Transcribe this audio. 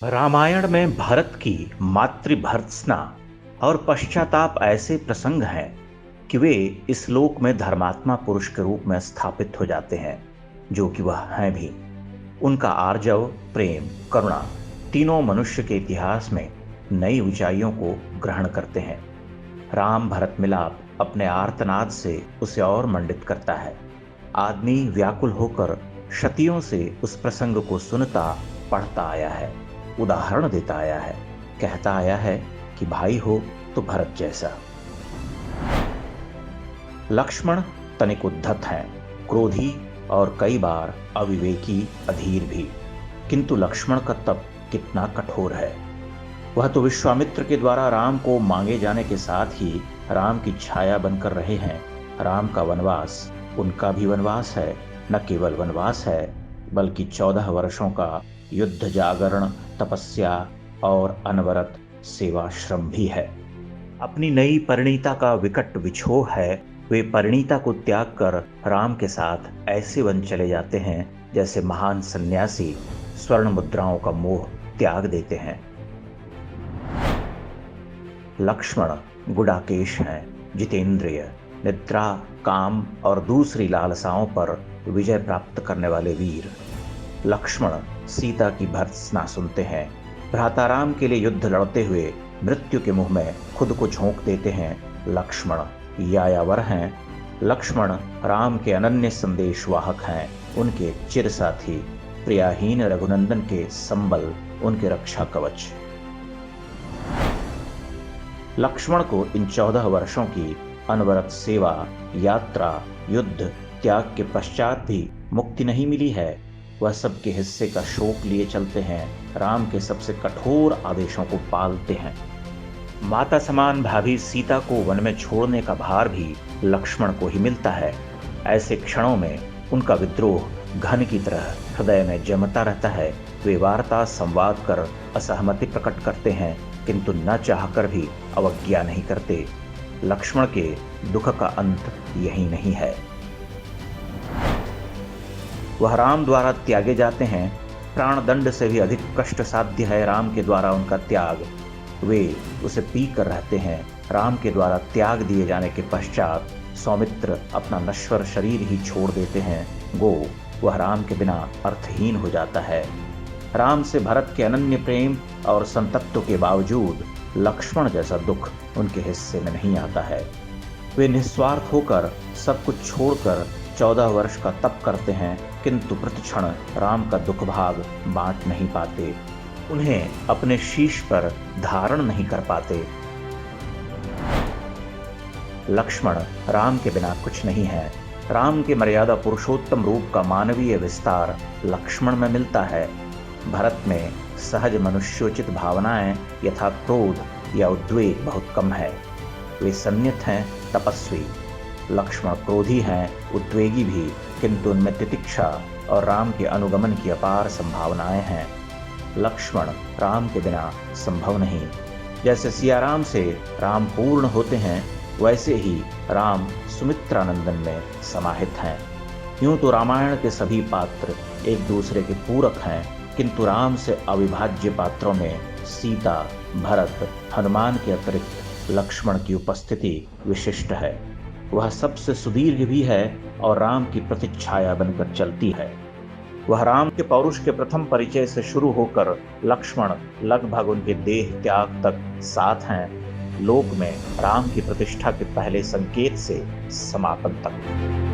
रामायण में भरत की मातृभर्त्सना और पश्चाताप ऐसे प्रसंग हैं कि वे इस लोक में धर्मात्मा पुरुष के रूप में स्थापित हो जाते हैं, जो कि वह हैं भी। उनका आर्जव, प्रेम, करुणा तीनों मनुष्य के इतिहास में नई ऊंचाइयों को ग्रहण करते हैं। राम भरत मिलाप अपने आर्तनाद से उसे और मंडित करता है। आदमी व्याकुल होकर शतियों से उस प्रसंग को सुनता पढ़ता आया है, उदाहरण देता आया है, कहता आया है कि भाई हो तो भरत जैसा। लक्ष्मण तनिक उद्धत हैं, क्रोधी और कई बार अविवेकी, अधीर भी। किंतु लक्ष्मण का तप कितना कठोर है। वह तो विश्वामित्र के द्वारा राम को मांगे जाने के साथ ही राम की छाया बनकर रहे हैं। राम का वनवास उनका भी वनवास है। न केवल वनवास है, बल्कि 14 वर्षों का युद्ध, जागरण, तपस्या और अनवरत सेवाश्रम भी है। अपनी नई परिणीता का विकट विछोह है। वे परिणीता को त्याग कर राम के साथ ऐसे वन चले जाते हैं जैसे महान सन्यासी स्वर्ण मुद्राओं का मोह त्याग देते हैं। लक्ष्मण गुडाकेश हैं, जितेंद्रिय, निद्रा, काम और दूसरी लालसाओं पर विजय प्राप्त करने वाले वीर। लक्ष्मण सीता की भर्त्सना सुनते हैं। भ्राताराम के लिए युद्ध लड़ते हुए मृत्यु के मुंह में खुद को झोंक देते हैं। लक्ष्मण यायावर हैं। लक्ष्मण राम के अनन्य संदेशवाहक हैं। उनके चिर साथी, प्रियाहीन रघुनंदन के संबल, उनके रक्षा कवच। लक्ष्मण को इन 14 वर्षों की अनवरत सेवा, यात्रा, युद्ध, त्याग के पश्चात भी मुक्ति नहीं मिली है। वह सबके हिस्से का शोक लिए चलते हैं, राम के सबसे कठोर आदेशों को पालते हैं। माता समान भाभी सीता को वन में छोड़ने का भार भी लक्ष्मण को ही मिलता है। ऐसे क्षणों में उनका विद्रोह घन की तरह हृदय में जमता रहता है। वे वार्ता संवाद कर असहमति प्रकट करते हैं, किंतु न चाहकर भी अवज्ञा नहीं करते। लक्ष्मण के दुख का अंत यही नहीं है। वह राम द्वारा त्यागे जाते हैं। प्राण दंड से भी अधिक कष्ट साध्य है राम के द्वारा उनका त्याग। वे उसे पी कर रहते हैं। राम के द्वारा त्याग दिए जाने के पश्चात सौमित्र अपना नश्वर शरीर ही छोड़ देते हैं। गो वह राम के बिना अर्थहीन हो जाता है। राम से भरत के अनन्य प्रेम और संतत्व के बावजूद लक्ष्मण जैसा दुख उनके हिस्से में नहीं आता है। वे निस्वार्थ होकर सब कुछ छोड़कर 14 वर्ष का तप करते हैं, किंतु प्रतिक्षण राम का दुख भाग बांट नहीं पाते, उन्हें अपने शीश पर धारण नहीं कर पाते। लक्ष्मण राम के बिना कुछ नहीं है। राम के मर्यादा पुरुषोत्तम रूप का मानवीय विस्तार लक्ष्मण में मिलता है। भरत में सहज मनुष्योचित भावनाएं यथा क्रोध या उद्वेग बहुत कम है। वे संयत हैं, तपस्वी। लक्ष्मण क्रोधी हैं, उद्वेगी भी, किंतु उनमें तितिक्षा और राम के अनुगमन की अपार संभावनाएं हैं। लक्ष्मण राम के बिना संभव नहीं। जैसे सियाराम से राम पूर्ण होते हैं, वैसे ही राम सुमित्रानंदन में समाहित हैं। यूं तो रामायण के सभी पात्र एक दूसरे के पूरक हैं, किंतु राम से अविभाज्य पात्रों में सीता, भरत, हनुमान के अतिरिक्त लक्ष्मण की उपस्थिति विशिष्ट है। वह सबसे सुदीर्घ भी है और राम की प्रतिच्छाया बनकर चलती है। वह राम के पौरुष के प्रथम परिचय से शुरू होकर लक्ष्मण लगभग उनके देह त्याग तक साथ हैं, लोक में राम की प्रतिष्ठा के पहले संकेत से समापन तक।